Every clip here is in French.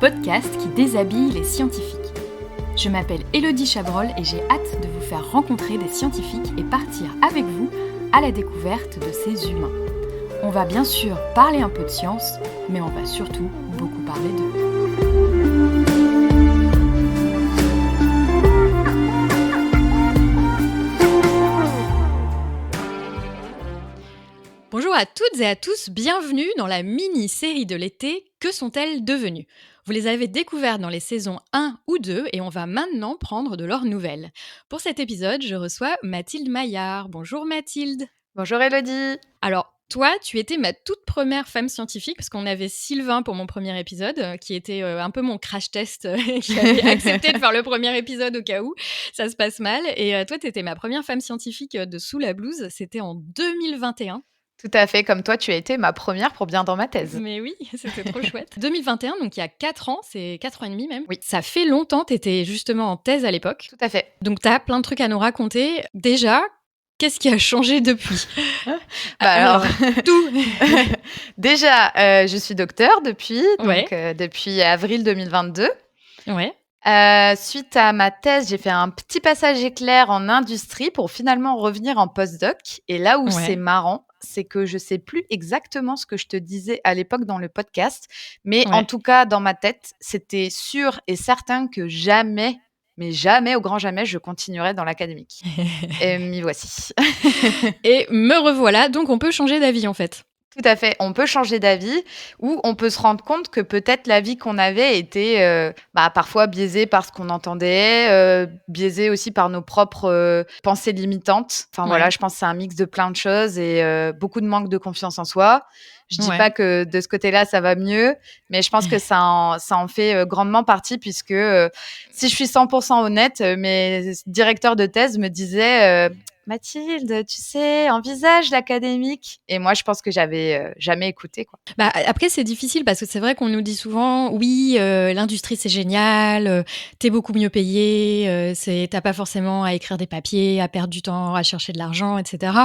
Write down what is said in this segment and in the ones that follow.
podcast qui déshabille les scientifiques. Je m'appelle Élodie Chabrol et j'ai hâte de vous faire rencontrer des scientifiques et partir avec vous à la découverte de ces humains. On va bien sûr parler un peu de science, mais on va surtout beaucoup parler d'eux. Bonjour à toutes et à tous, bienvenue dans la mini-série de l'été « Que sont-elles devenues ?» Vous les avez découvertes dans les saisons 1 ou 2 et on va maintenant prendre de leurs nouvelles. Pour cet épisode, je reçois Mathilde Maillard. Bonjour Mathilde. Bonjour Élodie. Alors, toi, tu étais ma toute première femme scientifique, parce qu'on avait Sylvain pour mon premier épisode, qui était un peu mon crash test, qui avait accepté de faire le premier épisode au cas où ça se passe mal. Et toi, tu étais ma première femme scientifique de Sous la blouse, c'était en 2021. Tout à fait, comme toi, tu as été ma première pour bien dans ma thèse. Mais oui, c'était trop chouette. 2021, donc il y a 4 ans, c'est 4 ans et demi même. Oui. Ça fait longtemps, tu étais justement en thèse à l'époque. Tout à fait. Donc tu as plein de trucs à nous raconter. Déjà, qu'est-ce qui a changé depuis ? Alors, tout. Déjà, je suis docteur depuis, Ouais. depuis avril 2022. Ouais. Suite à ma thèse, j'ai fait un petit passage éclair en industrie pour finalement revenir en postdoc. Et là où c'est marrant, c'est que je sais plus exactement ce que je te disais à l'époque dans le podcast, mais en tout cas, dans ma tête, c'était sûr et certain que jamais, mais jamais, au grand jamais, je continuerai dans l'académique. Et m'y voici. Et me revoilà, donc on peut changer d'avis en fait. Tout à fait. On peut changer d'avis ou on peut se rendre compte que peut-être l'avis qu'on avait était parfois biaisé par ce qu'on entendait, biaisé aussi par nos propres pensées limitantes. Enfin voilà, je pense que c'est un mix de plein de choses et beaucoup de manque de confiance en soi. Je dis pas que de ce côté-là, ça va mieux, mais je pense que ça en fait grandement partie puisque si je suis 100% honnête, mes directeurs de thèse me disaient Mathilde, tu sais, envisage l'académique. Et moi, je pense que j'avais jamais écouté, quoi. Bah, après, c'est difficile parce que c'est vrai qu'on nous dit souvent, oui, l'industrie, c'est génial, t'es beaucoup mieux payé, t'as pas forcément à écrire des papiers, à perdre du temps, à chercher de l'argent, etc.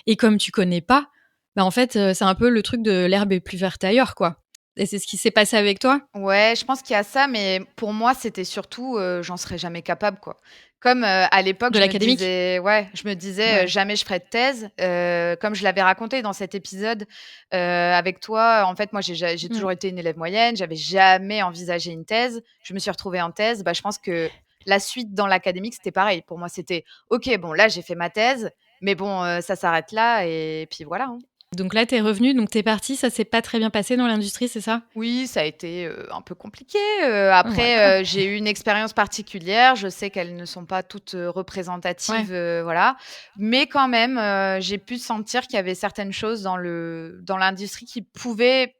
Et comme tu connais pas, bah, en fait, c'est un peu le truc de l'herbe est plus verte ailleurs, quoi. Et c'est ce qui s'est passé avec toi ? Ouais, je pense qu'il y a ça, mais pour moi, c'était surtout, j'en serais jamais capable, quoi. Comme à l'époque, De l'académique ? je me disais jamais je ferais de thèse. Comme je l'avais raconté dans cet épisode avec toi, en fait, moi, j'ai toujours été une élève moyenne, j'avais jamais envisagé une thèse. Je me suis retrouvée en thèse. Bah, je pense que la suite dans l'académique, c'était pareil. Pour moi, c'était OK, bon, là, j'ai fait ma thèse, mais bon, ça s'arrête là et puis voilà, hein. Donc là, t'es revenue, donc t'es partie, ça s'est pas très bien passé dans l'industrie, c'est ça ? Oui, ça a été un peu compliqué. Après, j'ai eu une expérience particulière. Je sais qu'elles ne sont pas toutes représentatives, voilà. Mais quand même, j'ai pu sentir qu'il y avait certaines choses dans l'industrie qui pouvaient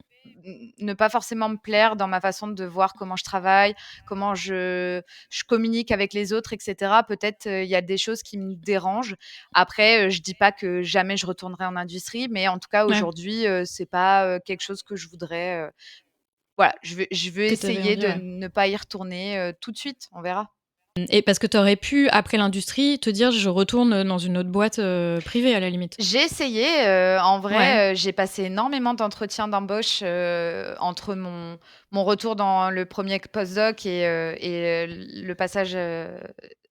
ne pas forcément me plaire dans ma façon de voir comment je travaille, comment je communique avec les autres, etc. Peut-être il y a des choses qui me dérangent. Après, je dis pas que jamais je retournerai en industrie, mais en tout cas aujourd'hui, c'est pas quelque chose que je voudrais. Voilà, je veux essayer de ne pas y retourner tout de suite. On verra. Et parce que tu aurais pu, après l'industrie, te dire je retourne dans une autre boîte privée à la limite. J'ai essayé, en vrai, j'ai passé énormément d'entretiens d'embauche entre mon retour dans le premier postdoc et le passage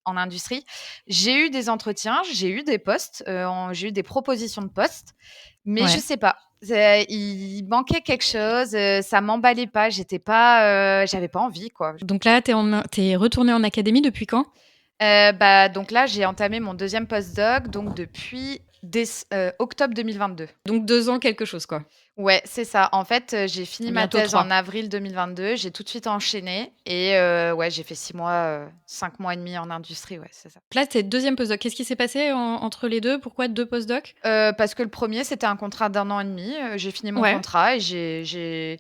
en industrie. J'ai eu des entretiens, j'ai eu des postes, j'ai eu des propositions de postes, mais je sais pas. Il manquait quelque chose, ça m'emballait pas, j'étais pas, j'avais pas envie, quoi. Donc là, t'es retournée en académie depuis quand ? Donc là, j'ai entamé mon deuxième postdoc, donc depuis octobre 2022. Donc 2 ans quelque chose, quoi. Ouais, c'est ça. En fait, j'ai fini ma Bientôt thèse 3. en avril 2022. J'ai tout de suite enchaîné et j'ai fait 6 mois, 5 mois et demi en industrie, ouais, c'est ça. Là, c'est deuxième postdoc. Qu'est-ce qui s'est passé entre les deux ? Pourquoi 2 postdocs ? Parce que le premier, c'était un contrat d'1 an et demi. J'ai fini mon contrat et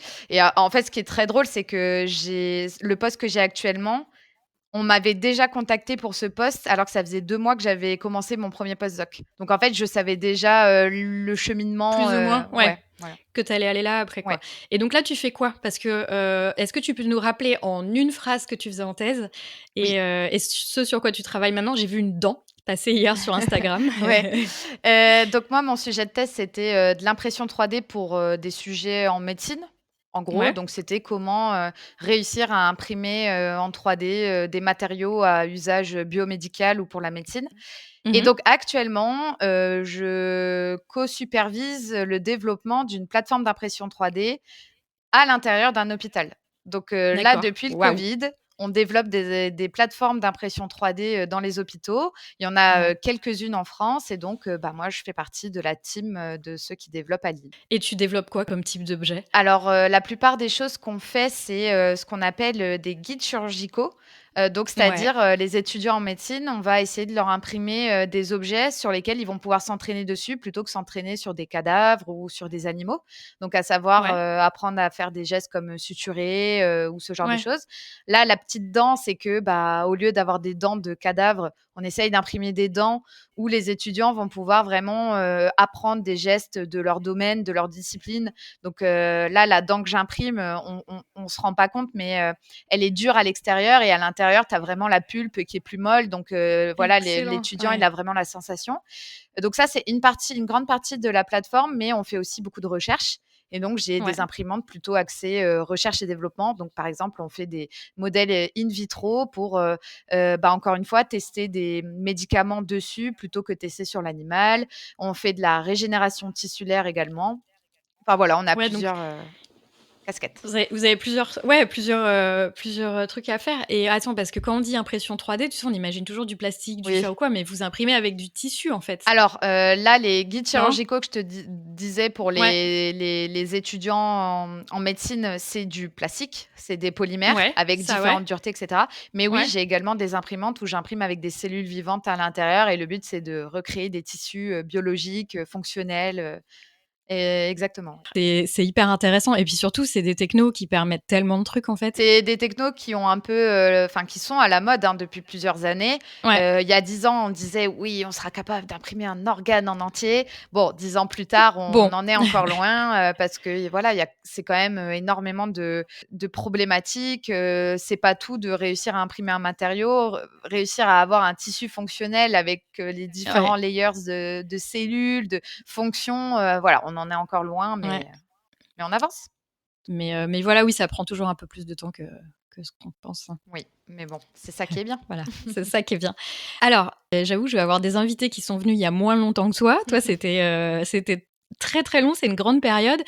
en fait, ce qui est très drôle, c'est que le poste que j'ai actuellement, on m'avait déjà contacté pour ce poste alors que ça faisait 2 mois que j'avais commencé mon premier postdoc. Donc en fait, je savais déjà le cheminement. Plus ou moins, voilà. Que tu allais aller là après, quoi. Ouais. Et donc là, tu fais quoi ? Parce que est-ce que tu peux nous rappeler en une phrase ce que tu faisais en thèse et ce sur quoi tu travailles maintenant ? J'ai vu une dent passer hier sur Instagram. Donc moi, mon sujet de thèse, c'était de l'impression 3D pour des sujets en médecine. en gros. Ouais. Donc c'était comment, réussir à imprimer, en 3D, des matériaux à usage, biomédical ou pour la médecine. Et Mmh. donc actuellement, je co-supervise le développement d'une plateforme d'impression 3D à l'intérieur d'un hôpital. Donc là, D'accord. depuis le Waouh! covid, on développe des plateformes d'impression 3D, dans les hôpitaux. Il y en a, Ouais. quelques-unes en France et donc bah, moi, je fais partie de la team, de ceux qui développent à Lille. Et tu développes quoi comme type d'objet? Alors, la plupart des choses qu'on fait, c'est, ce qu'on appelle, des guides chirurgicaux. Donc Ouais, c'est-à-dire, les étudiants en médecine, on va essayer de leur imprimer, des objets sur lesquels ils vont pouvoir s'entraîner dessus, plutôt que s'entraîner sur des cadavres ou sur des animaux. Donc à savoir, ouais, apprendre à faire des gestes comme, suturer, ou ce genre de ouais. choses. Là, la petite dent, c'est que, bah, au lieu d'avoir des dents de cadavres, on essaye d'imprimer des dents où les étudiants vont pouvoir vraiment, apprendre des gestes de leur domaine, de leur discipline. Donc là, la dent que j'imprime, on se rend pas compte, mais elle est dure à l'extérieur et à l'intérieur, tu as vraiment la pulpe qui est plus molle. Donc voilà, Excellent, l'étudiant, il ouais. a vraiment la sensation. Donc ça, c'est une grande partie de la plateforme, mais on fait aussi beaucoup de recherche. Et donc, j'ai Ouais. des imprimantes plutôt axées recherche et développement. Donc, par exemple, on fait des modèles in vitro pour, bah, encore une fois, tester des médicaments dessus plutôt que tester sur l'animal. On fait de la régénération tissulaire également. Enfin voilà, on a Ouais, donc plusieurs, casquettes. vous avez plusieurs trucs à faire et attends, parce que quand on dit impression 3D, tu sais, on imagine toujours du plastique, du fer Oui. ou quoi, mais vous imprimez avec du tissu, en fait, Alors, là, les guides non? chirurgicaux que je te disais pour Ouais, les étudiants en médecine, c'est du plastique, c'est des polymères ouais, avec ça ouais, différentes duretés et cetera. Mais oui, ouais. j'ai également des imprimantes où j'imprime avec des cellules vivantes à l'intérieur et le but, c'est de recréer des tissus, biologiques, fonctionnels, exactement. C'est hyper intéressant et puis surtout, c'est des technos qui permettent tellement de trucs, en fait. C'est des technos qui ont un peu, enfin qui sont à la mode, hein, depuis plusieurs années. Ouais. Il y a 10 ans, on disait: «Oui, on sera capable d'imprimer un organe en entier». Bon, 10 ans plus tard, on Bon, en est encore loin, parce que voilà, c'est quand même, énormément de problématiques, c'est pas tout de réussir à imprimer un matériau, réussir à avoir un tissu fonctionnel avec, les différents ouais, layers de cellules, de fonctions, voilà, on en est encore loin, ouais. mais on avance. Mais voilà, oui, ça prend toujours un peu plus de temps que ce qu'on pense, hein. Oui, mais bon, c'est ça qui est bien. Voilà, c'est ça qui est bien. Alors, j'avoue, je vais avoir des invités qui sont venus il y a moins longtemps que toi. Toi, c'était très, très long, c'est une grande période.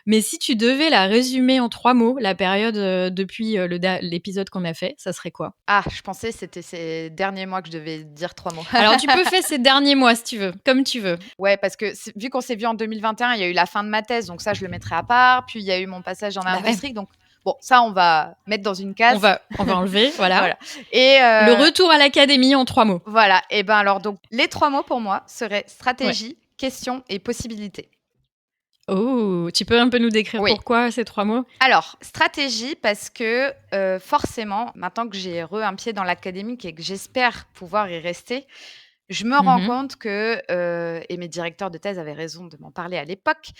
Mais si tu devais la résumer en 3 mots, la période, depuis, l'épisode qu'on a fait, ça serait quoi? Ah, je pensais que c'était ces derniers mois que je devais dire 3 mots. Alors tu peux faire ces derniers mois si tu veux, comme tu veux. Ouais, parce que vu qu'on s'est vu en 2021, il y a eu la fin de ma thèse, donc ça, je le mettrai à part. Puis il y a eu mon passage dans Bah ouais, l'industrie, donc bon, ça, on va mettre dans une on case. va on va enlever, voilà. Voilà. Et Le retour à l'académie en 3 mots. voilà. Et ben alors, donc, les 3 mots pour moi seraient Ouais. stratégie, question et possibilité. Oh! Tu peux un peu nous décrire Oui. pourquoi ces 3 mots? Alors, stratégie, parce que forcément, maintenant que j'ai un pied dans l'académique et que j'espère pouvoir y rester, je me rends Mmh. compte que, et mes directeurs de thèse avaient raison de m'en parler à l'époque,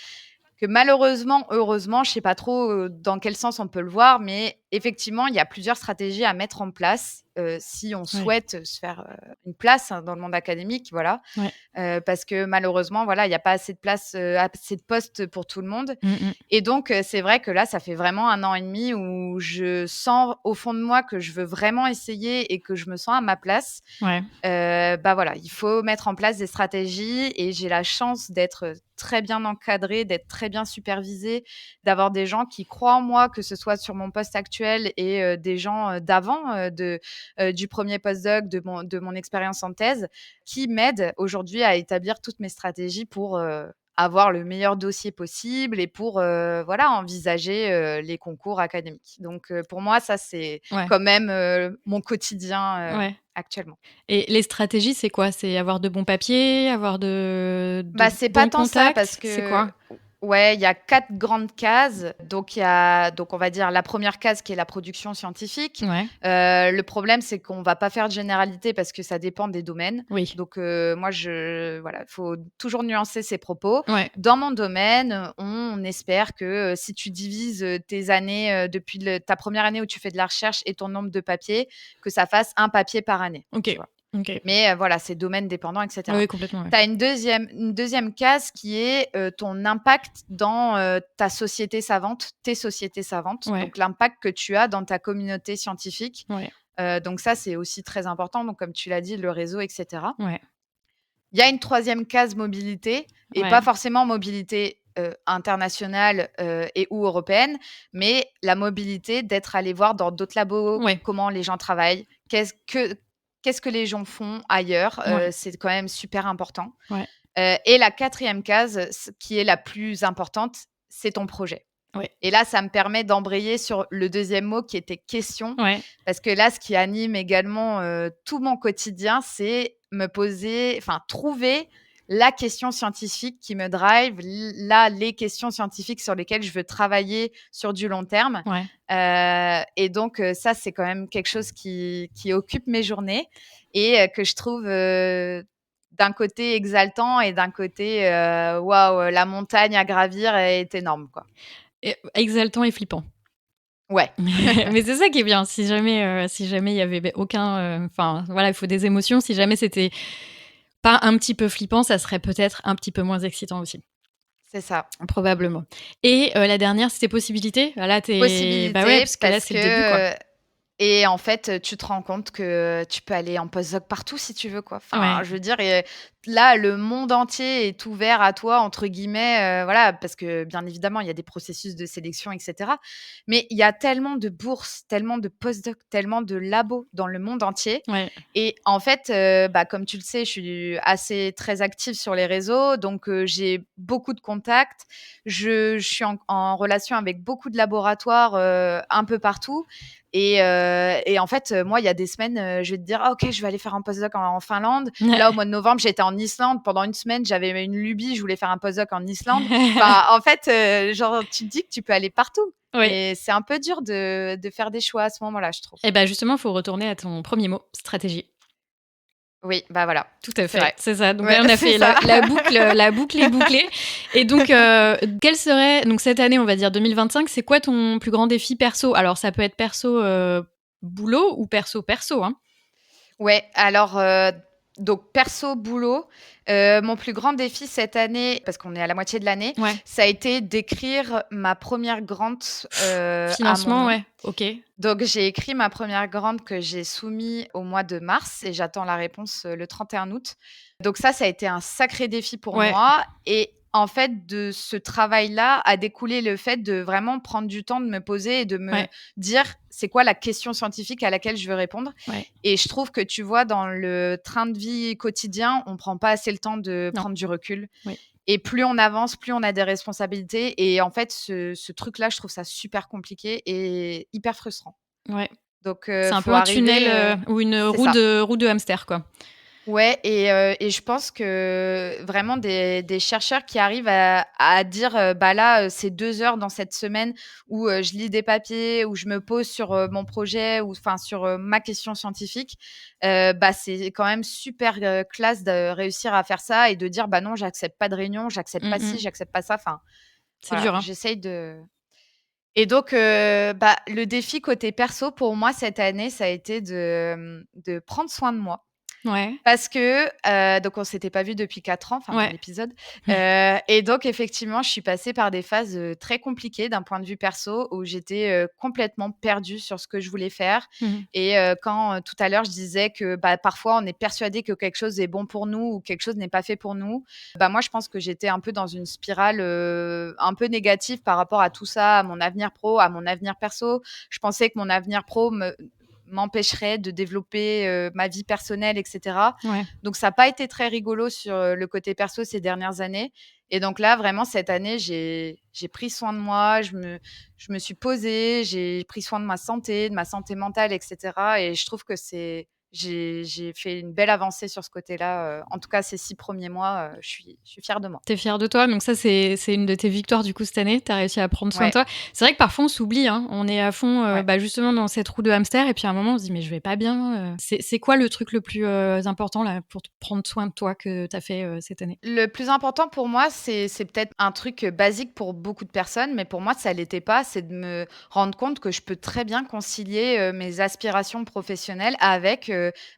que malheureusement, heureusement, je sais pas trop, dans quel sens on peut le voir, mais effectivement, il y a plusieurs stratégies à mettre en place, si on Ouais, souhaite se faire, une place, hein, dans le monde académique, voilà. ouais. Parce que malheureusement, voilà, il y a pas assez de place, assez de postes pour tout le monde. Mmh mh. Et donc, c'est vrai que là, ça fait vraiment 1 an et demi où je sens au fond de moi que je veux vraiment essayer et que je me sens à ma place. Ouais. Bah, voilà, il faut mettre en place des stratégies et j'ai la chance d'être, très bien encadrée, d'être très bien supervisée, d'avoir des gens qui croient en moi, que ce soit sur mon poste actuel et des gens, d'avant, du premier postdoc, de mon expérience en thèse, qui m'aident aujourd'hui à établir toutes mes stratégies pour, avoir le meilleur dossier possible et pour, voilà, envisager, les concours académiques. Donc, pour moi, ça, c'est Ouais. quand même, mon quotidien, Ouais. actuellement. Et les stratégies, c'est quoi? C'est avoir de bons papiers, avoir de Bah, c'est pas bons tant ça parce contacts? C'est que quoi? ouais, il y a 4 grandes cases. Donc il y a donc on va dire la première case qui est la production scientifique. Ouais, Le problème, c'est qu'on va pas faire de généralité parce que ça dépend des domaines. oui, Donc moi voilà, faut toujours nuancer ses propos. ouais, Dans mon domaine, on espère que, si tu divises, tes années, depuis ta première année où tu fais de la recherche et ton nombre de papiers, que ça fasse un papier par année, tu OK. vois? OK. Mais voilà, c'est domaine dépendant et Oui, cetera. oui, complètement, ouais. Tu as une deuxième case qui est, ton impact dans, ta société savante, tes sociétés savantes, Ouais, donc l'impact que tu as dans ta communauté scientifique. ouais, Donc ça, c'est aussi très important, donc comme tu l'as dit, le réseau et cetera. ouais, Il y a une troisième case mobilité et ouais, pas forcément mobilité, internationale, et ou européenne, mais la mobilité d'être allé voir dans d'autres labos ouais, comment les gens travaillent, qu'est-ce que les gens font ailleurs, ouais, c'est quand même super important. ouais, Et la quatrième case, qui est la plus importante, c'est ton projet. ouais, Et là, ça me permet d'embrayer sur le deuxième mot qui était question, ouais, parce que là, ce qui anime également, tout mon quotidien, c'est me poser enfin, trouver la question scientifique qui me drive, les questions scientifiques sur lesquelles je veux travailler sur du long terme. ouais. Et donc ça, c'est quand même quelque chose qui occupe mes journées et que je trouve, d'un côté exaltant et d'un côté, waouh, la montagne à gravir est énorme, quoi. Et exaltant et flippant. Ouais. Mais c'est ça qui est bien. Si jamais il y avait aucun, enfin, voilà, il faut des émotions. Si jamais c'était pas un petit peu flippant, ça serait peut-être un petit peu moins excitant aussi. C'est ça. Probablement. Et la dernière, c'était possibilité? Là, bah, ouais, Possibilité parce que là, parce c'est le début, quoi. que, et en fait, tu te rends compte que tu peux aller en postdoc partout si tu veux, quoi. Enfin, Ouais, je veux dire, là, le monde entier est «ouvert à toi» entre guillemets, voilà, parce que bien évidemment, il y a des processus de sélection et cetera. Mais il y a tellement de bourses, tellement de postdocs, tellement de labos dans le monde entier ouais, et en fait, bah, comme tu le sais, je suis assez très active sur les réseaux, donc j'ai beaucoup de contacts. Je suis en relation avec beaucoup de laboratoires, un peu partout et en fait, moi, il y a des semaines, je vais te dire: «Ah OK, je vais aller faire un postdoc en Finlande». Là, au mois de novembre, j'étais en Islande. Pendant une semaine, j'avais une lubie, je voulais faire un postdoc en Islande. Enfin, en fait, genre, tu te dis que tu peux aller partout oui. et c'est un peu dur de faire des choix à ce moment-là, je trouve. Et bah, justement, il faut retourner à ton premier mot, stratégie. Oui, bah, voilà, Tout à c'est fait, vrai. c'est ça. Donc Ouais, là, on a c'est fait ça. la boucle est bouclée. Et donc, quel serait donc cette année, on va dire 2025, c'est quoi ton plus grand défi perso? Alors ça peut être perso, boulot ou perso, perso, hein? Ouais, alors, donc perso, boulot, mon plus grand défi cette année, parce qu'on est à la moitié de l'année, Ouais. ça a été d'écrire ma première grante, à mon Financement, nom. ouais, OK. Donc j'ai écrit ma première grante que j'ai soumise au mois de mars et j'attends la réponse, le 31 août. Donc ça a été un sacré défi pour Ouais, moi et en fait, de ce travail-là a découlé le fait de vraiment prendre du temps de me poser et de me ouais, dire: «C'est quoi la question scientifique à laquelle je veux répondre?» ouais. Et je trouve que, tu vois, dans le train de vie quotidien, on prend pas assez le temps de Non, prendre du recul oui, et plus on avance, plus on a des responsabilités et en fait, ce truc-là, je trouve ça super compliqué et hyper frustrant. ouais. Donc C'est un peu faut un tunnel, arriver, ou une c'est roue ça. de hamster, quoi. Ouais et je pense que vraiment des chercheurs qui arrivent à dire, bah, là, c'est 2 heures dans cette semaine où, je lis des papiers, où je me pose sur, mon projet ou enfin sur, ma question scientifique, bah, c'est quand même super, classe de réussir à faire ça et de dire: «Bah, non, j'accepte pas de réunion, j'accepte Mmh pas ci, mh. j'accepte pas ça». Enfin, C'est voilà, dur, hein? j'essaye de et donc bah, le défi côté perso pour moi cette année, ça a été de prendre soin de moi. Ouais, Parce que, donc on s'était pas vu depuis 4 ans, enfin dans ouais. l'épisode, et donc effectivement, je suis passée par des phases, très compliquées d'un point de vue perso où j'étais, complètement perdue sur ce que je voulais faire Mmh mh. et quand, tout à l'heure je disais que, bah, parfois on est persuadé que quelque chose est bon pour nous ou quelque chose n'est pas fait pour nous, bah, moi je pense que j'étais un peu dans une spirale, un peu négative par rapport à tout ça, à mon avenir pro, à mon avenir perso. Je pensais que mon avenir pro m'empêcherait de développer, ma vie personnelle et cetera. Ouais. Donc ça a pas été très rigolo sur, le côté perso ces dernières années et donc là, vraiment cette année, j'ai pris soin de moi, je me suis posée, j'ai pris soin de ma santé mentale et cetera et je trouve que j'ai fait une belle avancée sur ce côté-là, en tout cas ces 6 premiers mois, je suis fière de moi. Tu es fière de toi, donc ça, c'est une de tes victoires, du coup, cette année. Tu as réussi à prendre soin de Ouais, toi. C'est vrai que parfois, on s'oublie, hein. On est à fond, ouais. bah, justement dans cette roue de hamster et puis à un moment, on se dit: «Mais je vais pas bien», C'est quoi le truc le plus, important, là, pour te prendre soin de toi que tu as fait, cette année? Le plus important pour moi, c'est peut-être un truc, basique pour beaucoup de personnes, mais pour moi, ça l'était pas. C'est de me rendre compte que je peux très bien concilier, mes aspirations professionnelles avec,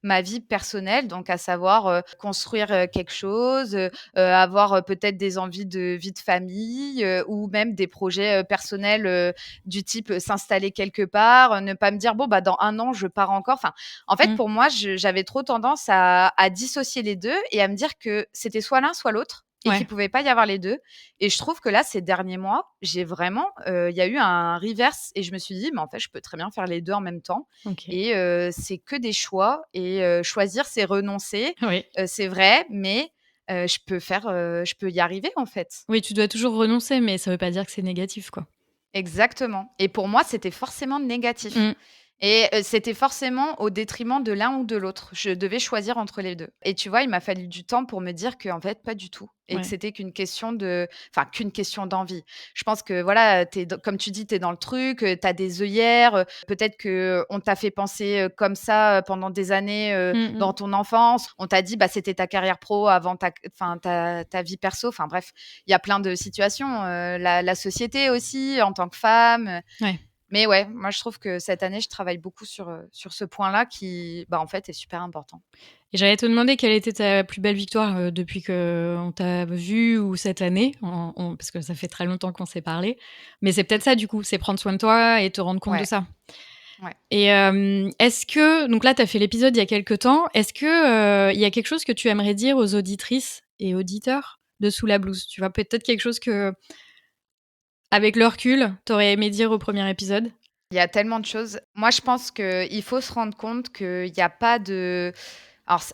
ma vie personnelle, donc à savoir, construire, quelque chose, avoir, peut-être des envies de vie de famille, ou même des projets, personnels, du type, s'installer quelque part, ne pas me dire: «Bon, bah, dans 1 an, je pars encore». Enfin, en fait, Mmh. pour moi, j'avais trop tendance à dissocier les 2 et à me dire que c'était soit l'un, soit l'autre et qu'il Ouais, pouvait pas y avoir les 2. Et je trouve que là, ces derniers mois, j'ai vraiment, il y a eu un reverse et je me suis dit: «Mais en fait, je peux très bien faire les 2 en même temps» OK. et c'est que des choix et choisir, c'est renoncer, Oui. c'est vrai, mais je peux y arriver, en fait. Oui, tu dois toujours renoncer, mais ça veut pas dire que c'est négatif, quoi. Exactement et pour moi, c'était forcément négatif Mmh. et c'était forcément au détriment de l'un ou de l'autre. Je devais choisir entre les 2 et tu vois, il m'a fallu du temps pour me dire qu'en fait, pas du tout et que Ouais. c'était qu'une question d'envie. Je pense que voilà, tu comme tu dis, tu es dans le truc, tu as des œillères, peut-être qu'on t'a fait penser, comme ça, pendant des années, Mmh dans mh. ton enfance. On t'a dit: «Bah, c'était ta carrière pro avant ta vie perso». Enfin bref, il y a plein de situations, la société aussi en tant que femme, Ouais. mais ouais, moi je trouve que cette année, je travaille beaucoup sur ce point-là qui, bah, en fait, est super important. Et j'allais te demander quelle était ta plus belle victoire, depuis qu'on t'a vue ou cette année? Parce que ça fait très longtemps qu'on s'est parlé. Mais c'est peut-être ça du coup, c'est prendre soin de toi et te rendre compte de Ouais, ça. ouais. Et est-ce que donc là, tu as fait l'épisode il y a quelque temps. Est-ce que, il y a quelque chose que tu aimerais dire aux auditrices et auditeurs de Sous la blouse? Tu vois? Peut-être quelque chose que, avec le recul, tu aurais aimé dire au premier épisode? Il y a tellement de choses. Moi, je pense qu'il faut se rendre compte qu'il y a pas de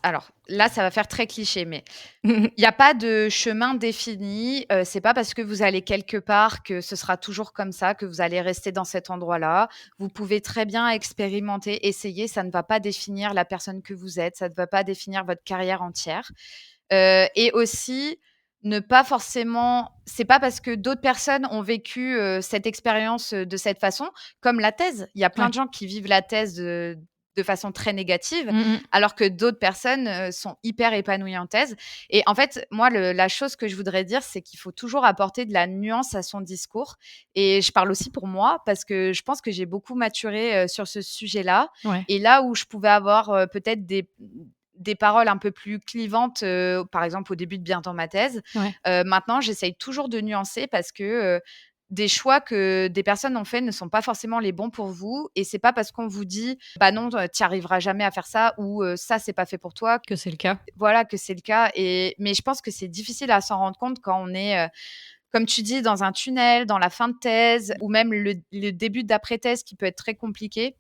alors là, ça va faire très cliché, mais il y a pas de chemin défini, c'est pas parce que vous allez quelque part que ce sera toujours comme ça, que vous allez rester dans cet endroit-là. Vous pouvez très bien expérimenter, essayer, ça ne va pas définir la personne que vous êtes, ça ne va pas définir votre carrière entière. Et aussi, ne pas forcément c'est pas parce que d'autres personnes ont vécu, cette expérience, de cette façon, comme la thèse. Il y a plein Ouais. de gens qui vivent la thèse de façon très négative, Mmh mh. alors que d'autres personnes, sont hyper épanouies en thèse et en fait, moi, la chose que je voudrais dire, c'est qu'il faut toujours apporter de la nuance à son discours et je parle aussi pour moi parce que je pense que j'ai beaucoup maturé, sur ce sujet-là Ouais. et là où je pouvais avoir, peut-être des paroles un peu plus clivantes, par exemple au début de Bien dans ma thèse. Ouais. Maintenant, j'essaye toujours de nuancer parce que, des choix que des personnes ont fait ne sont pas forcément les bons pour vous et c'est pas parce qu'on vous dit: «Bah non, tu arriveras jamais à faire ça» ou, «Ça, c'est pas fait pour toi», Que c'est le cas. voilà, que c'est le cas mais je pense que c'est difficile à s'en rendre compte quand on est, comme tu dis, dans un tunnel, dans la fin de thèse ou même le début d'après-thèse qui peut être très compliqué.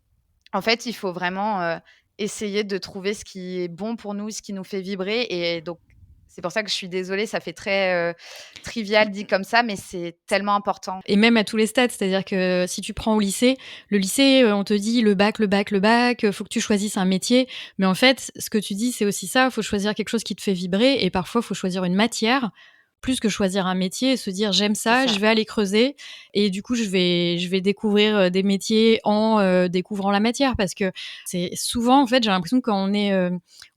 En fait, il faut vraiment, essayer de trouver ce qui est bon pour nous, ce qui nous fait vibrer et donc c'est pour ça que je suis désolée, ça fait très, trivial dit comme ça, mais c'est tellement important. Et même à tous les stades, c'est-à-dire que si tu prends au lycée, le lycée, on te dit: «Le bac, le bac, le bac, faut que tu choisisses un métier». Mais en fait, ce que tu dis, c'est aussi ça, faut choisir quelque chose qui te fait vibrer et parfois, faut choisir une matière, plus que choisir un métier et se dire: «J'aime C'est ça, ça. je vais aller creuser et du coup, je vais découvrir, des métiers en, découvrant la matière». Parce que c'est souvent, en fait, j'ai l'impression que quand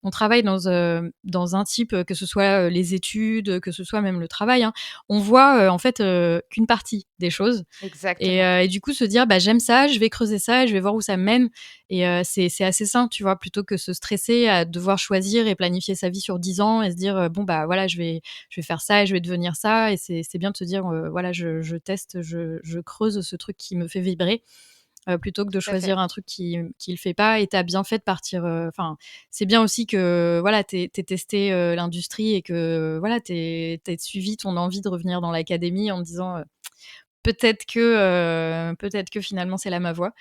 on travaille dans un type, que ce soit, les études, que ce soit même le travail, hein, on voit, en fait, qu'une partie des choses Exactement. et du coup se dire: «Bah, j'aime ça, je vais creuser ça, je vais voir où ça me mène» et c'est assez sain, tu vois? Plutôt que se stresser à devoir choisir et planifier sa vie sur 10 ans et se dire: «Bon, bah, voilà, je vais faire ça et je vais devenir ça» et c'est bien de se dire, «Voilà, je teste, je creuse ce truc qui me fait vibrer», plutôt que de Tout à fait. choisir un truc qui le fait pas et tu as bien fait de partir, enfin, c'est bien aussi que, voilà, tu aies testé, l'industrie et que, voilà, tu aies suivi ton envie de revenir dans l'académie en te disant, peut-être que finalement c'est là ma voie.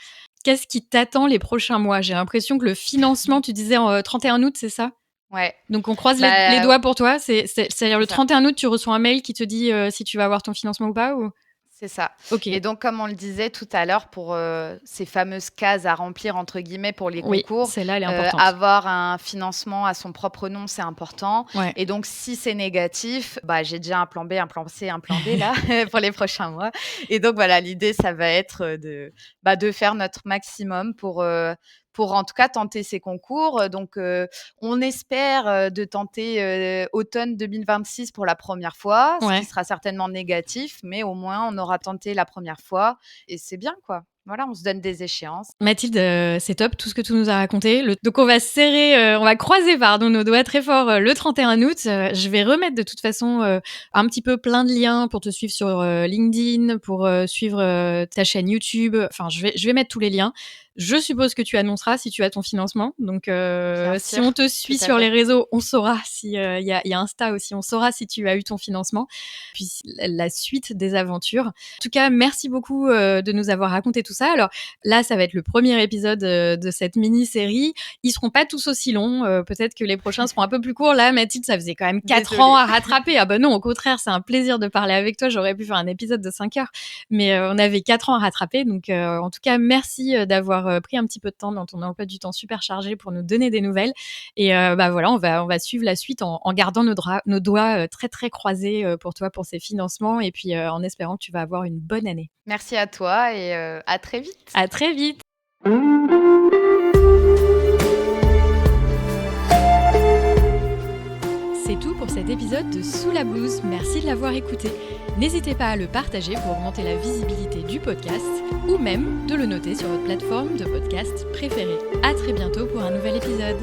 Qu'est-ce qui t'attend les prochains mois? J'ai l'impression que le financement, tu disais en, 31 août, c'est ça? Ouais, Donc on croise les bah, doigts pour toi, c'est-à-dire c'est le ça. 31 août, tu reçois un mail qui te dit, si tu vas avoir ton financement ou pas ou? C'est ça OK, et donc comme on le disait tout à l'heure pour, ces fameuses «cases à remplir» entre guillemets pour les oui, concours, celle-là, elle est importante. avoir un financement à son propre nom, c'est important Ouais. et donc si c'est négatif, bah, j'ai déjà un plan B, un plan C, un plan D là pour les prochains mois et donc voilà, l'idée ça va être, de faire notre maximum pour en tout cas tenter ces concours, donc on espère, de tenter, automne 2026 pour la première fois, ce qui Ouais. sera certainement négatif, mais au moins on aura tenté la première fois et c'est bien, quoi. voilà, on se donne des échéances. Mathilde, c'est top tout ce que tu nous as raconté. Donc on va on va croiser nos doigts très fort le 31 août. Je vais remettre de toute façon un petit peu plein de liens pour te suivre sur LinkedIn, pour suivre ta chaîne YouTube. Enfin, je vais mettre tous les liens. Je suppose que tu annonceras si tu as ton financement. Donc, Bien si sûr, on te tout suit à sur les fait. réseaux, on saura si il y a Insta aussi, on saura si tu as eu ton financement. Puis la suite des aventures. En tout cas, merci beaucoup de nous avoir raconté tout ça. Alors là, ça va être le premier épisode de cette mini-série. Ils seront pas tous aussi longs. Peut-être que les prochains seront un peu plus courts. Là, Mathilde, ça faisait quand même 4 ans Désolée. à rattraper. Ah ben non, au contraire, c'est un plaisir de parler avec toi. J'aurais pu faire un épisode de 5 heures. Mais on avait 4 ans à rattraper. Donc, en tout cas, merci d'avoir pris un petit peu de temps dans ton emploi du temps super chargé pour nous donner des nouvelles. Et voilà, on va suivre la suite en gardant nos doigts très, très croisés pour toi, pour ces financements. Et puis, en espérant que tu vas avoir une bonne année. Merci à toi et à très vite. À très vite. C'est tout pour cet épisode de Sous la blouse. Merci de l'avoir écouté. N'hésitez pas à le partager pour augmenter la visibilité du podcast ou même de le noter sur votre plateforme de podcast préférée. À très bientôt pour un nouvel épisode.